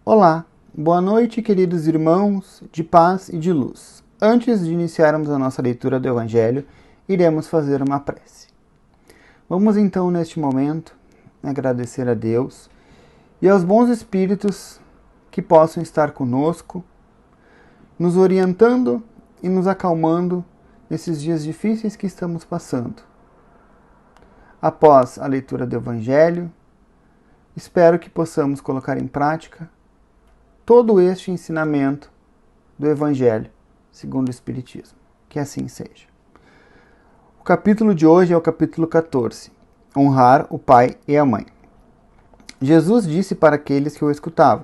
Olá, boa noite, queridos irmãos de paz e de luz. Antes de iniciarmos a nossa leitura do Evangelho, iremos fazer uma prece. Vamos então, neste momento, agradecer a Deus e aos bons espíritos que possam estar conosco, nos orientando e nos acalmando nesses dias difíceis que estamos passando. Após a leitura do Evangelho, espero que possamos colocar em prática todo este ensinamento do Evangelho segundo o Espiritismo. Que assim seja. O capítulo de hoje é o capítulo 14. Honrar o pai e a mãe. Jesus disse para aqueles que o escutavam: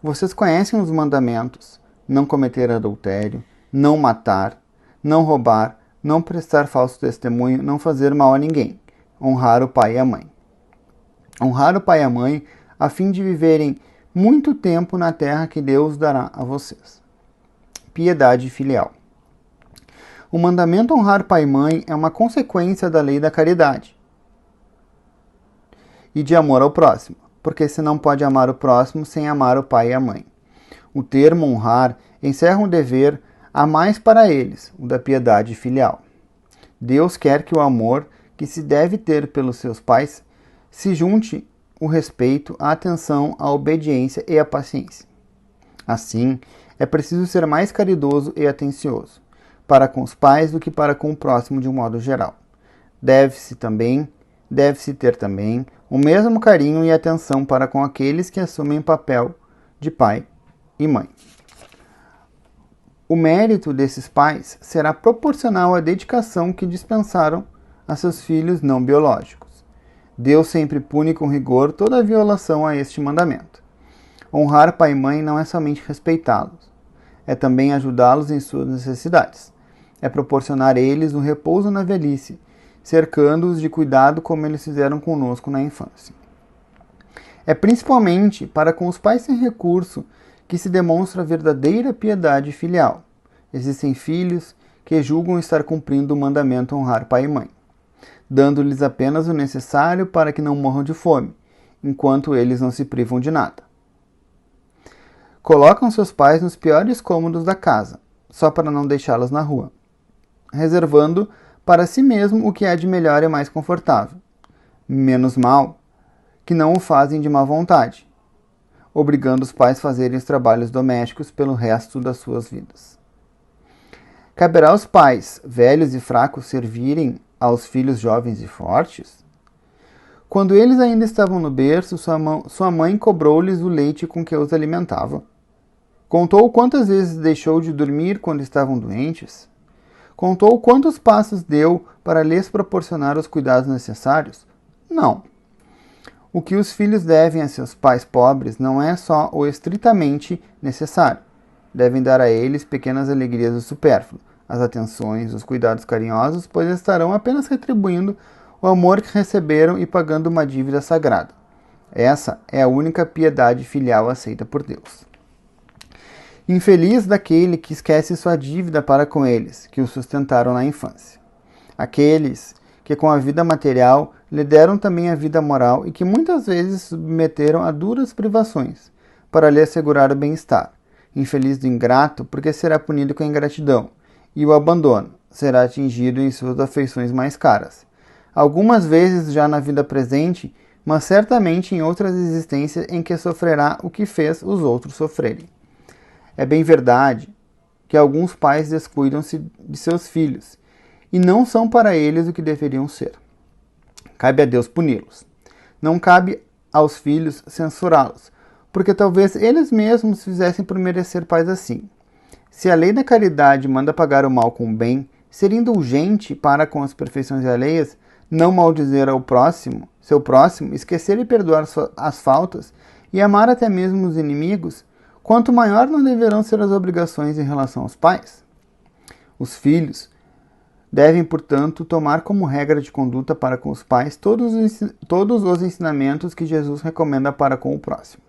Vocês conhecem os mandamentos: não cometer adultério, não matar, não roubar, não prestar falso testemunho, não fazer mal a ninguém. Honrar o pai e a mãe. Honrar o pai e a mãe a fim de viverem muito tempo na terra que Deus dará a vocês. Piedade filial. O mandamento honrar pai e mãe é uma consequência da lei da caridade e de amor ao próximo, porque se não pode amar o próximo sem amar o pai e a mãe. O termo honrar encerra um dever a mais para eles, o da piedade filial. Deus quer que o amor que se deve ter pelos seus pais se junte o respeito, a atenção, a obediência e a paciência. Assim, é preciso ser mais caridoso e atencioso para com os pais do que para com o próximo de um modo geral. Deve-se ter também o mesmo carinho e atenção para com aqueles que assumem o papel de pai e mãe. O mérito desses pais será proporcional à dedicação que dispensaram a seus filhos não biológicos. Deus sempre pune com rigor toda violação a este mandamento. Honrar pai e mãe não é somente respeitá-los, é também ajudá-los em suas necessidades. É proporcionar a eles um repouso na velhice, cercando-os de cuidado como eles fizeram conosco na infância. É principalmente para com os pais sem recurso que se demonstra a verdadeira piedade filial. Existem filhos que julgam estar cumprindo o mandamento honrar pai e mãe, dando-lhes apenas o necessário para que não morram de fome, enquanto eles não se privam de nada. Colocam seus pais nos piores cômodos da casa, só para não deixá-los na rua, reservando para si mesmo o que há de melhor e mais confortável. Menos mal que não o fazem de má vontade, obrigando os pais a fazerem os trabalhos domésticos pelo resto das suas vidas. Caberá aos pais, velhos e fracos, servirem aos filhos jovens e fortes? Quando eles ainda estavam no berço, sua mãe cobrou-lhes o leite com que os alimentava. Contou quantas vezes deixou de dormir quando estavam doentes? Contou quantos passos deu para lhes proporcionar os cuidados necessários? Não. O que os filhos devem a seus pais pobres não é só o estritamente necessário. Devem dar a eles pequenas alegrias do supérfluo, as atenções, os cuidados carinhosos, pois estarão apenas retribuindo o amor que receberam e pagando uma dívida sagrada. Essa é a única piedade filial aceita por Deus. Infeliz daquele que esquece sua dívida para com eles, que o sustentaram na infância. Aqueles que com a vida material lhe deram também a vida moral e que muitas vezes submeteram a duras privações para lhe assegurar o bem-estar. Infeliz do ingrato, porque será punido com a ingratidão, e o abandono será atingido em suas afeições mais caras. Algumas vezes já na vida presente, mas certamente em outras existências em que sofrerá o que fez os outros sofrerem. É bem verdade que alguns pais descuidam-se de seus filhos, e não são para eles o que deveriam ser. Cabe a Deus puni-los. Não cabe aos filhos censurá-los, porque talvez eles mesmos fizessem por merecer pais assim. Se a lei da caridade manda pagar o mal com o bem, ser indulgente para com as perfeições alheias, não maldizer ao próximo, seu próximo, esquecer e perdoar as faltas e amar até mesmo os inimigos, quanto maior não deverão ser as obrigações em relação aos pais? Os filhos devem, portanto, tomar como regra de conduta para com os pais todos os ensinamentos que Jesus recomenda para com o próximo.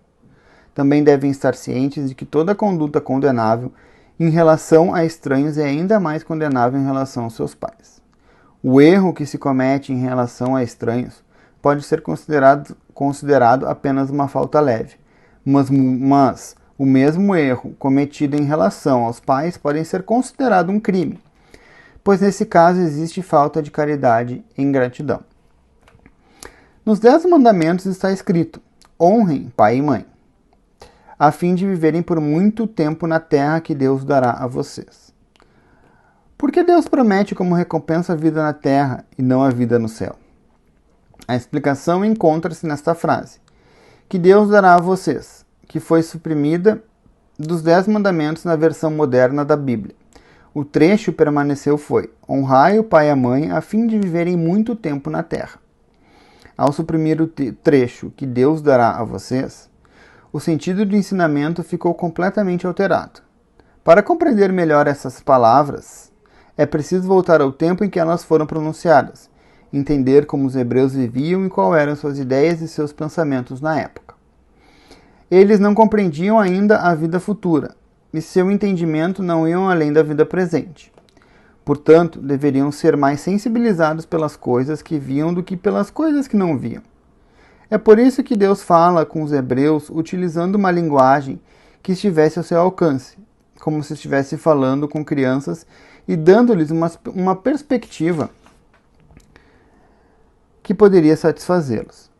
Também devem estar cientes de que toda conduta condenável em relação a estranhos é ainda mais condenável em relação aos seus pais. O erro que se comete em relação a estranhos pode ser considerado apenas uma falta leve, Mas o mesmo erro cometido em relação aos pais pode ser considerado um crime, pois nesse caso existe falta de caridade e ingratidão. Nos 10 mandamentos está escrito: honrem pai e mãe, a fim de viverem por muito tempo na terra que Deus dará a vocês. Por que Deus promete como recompensa a vida na terra e não a vida no céu? A explicação encontra-se nesta frase: que Deus dará a vocês, que foi suprimida dos 10 mandamentos na versão moderna da Bíblia. O trecho permaneceu foi: honrai o pai e a mãe a fim de viverem muito tempo na terra. Ao suprimir o trecho que Deus dará a vocês, o sentido do ensinamento ficou completamente alterado. Para compreender melhor essas palavras, é preciso voltar ao tempo em que elas foram pronunciadas, entender como os hebreus viviam e quais eram suas ideias e seus pensamentos na época. Eles não compreendiam ainda a vida futura, e seu entendimento não ia além da vida presente. Portanto, deveriam ser mais sensibilizados pelas coisas que viam do que pelas coisas que não viam. É por isso que Deus fala com os hebreus utilizando uma linguagem que estivesse ao seu alcance, como se estivesse falando com crianças e dando-lhes uma perspectiva que poderia satisfazê-los.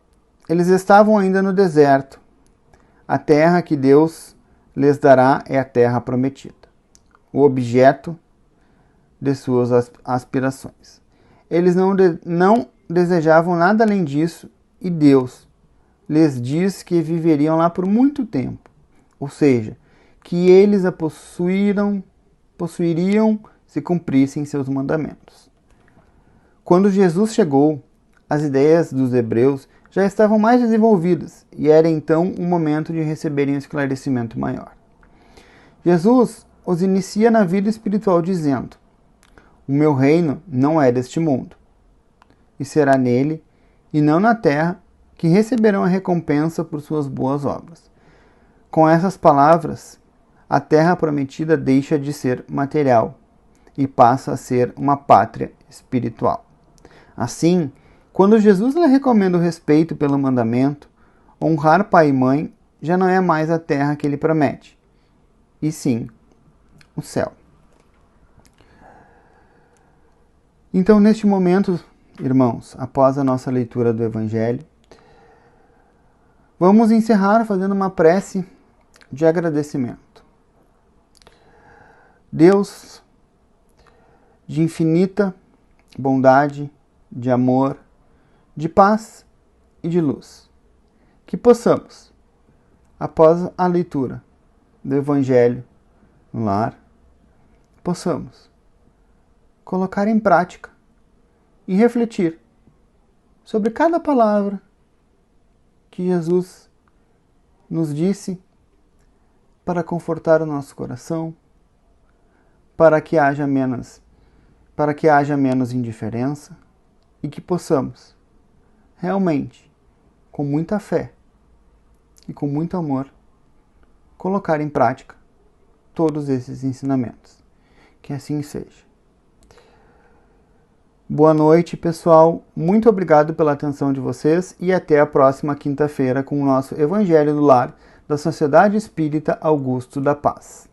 Eles estavam ainda no deserto. A terra que Deus lhes dará é a terra prometida, o objeto de suas aspirações. Eles não desejavam nada além disso, e Deus lhes diz que viveriam lá por muito tempo, ou seja, que eles a possuiriam se cumprissem seus mandamentos. Quando Jesus chegou, as ideias dos hebreus já estavam mais desenvolvidas e era então um momento de receberem um esclarecimento maior. Jesus os inicia na vida espiritual dizendo: o meu reino não é deste mundo, e será nele, e não na terra, que receberão a recompensa por suas boas obras. Com essas palavras, a terra prometida deixa de ser material e passa a ser uma pátria espiritual. Assim, quando Jesus lhe recomenda o respeito pelo mandamento, honrar pai e mãe já não é mais a terra que ele promete, e sim o céu. Então, neste momento, irmãos, após a nossa leitura do Evangelho, vamos encerrar fazendo uma prece de agradecimento. Deus, de infinita bondade, de amor, de paz e de luz, que possamos, após a leitura do Evangelho no lar, possamos colocar em prática e refletir sobre cada palavra que Jesus nos disse para confortar o nosso coração, para que haja menos indiferença e que possamos realmente, com muita fé e com muito amor, colocar em prática todos esses ensinamentos. Que assim seja. Boa noite, pessoal. Muito obrigado pela atenção de vocês e até a próxima quinta-feira com o nosso Evangelho do Lar da Sociedade Espírita Augusto da Paz.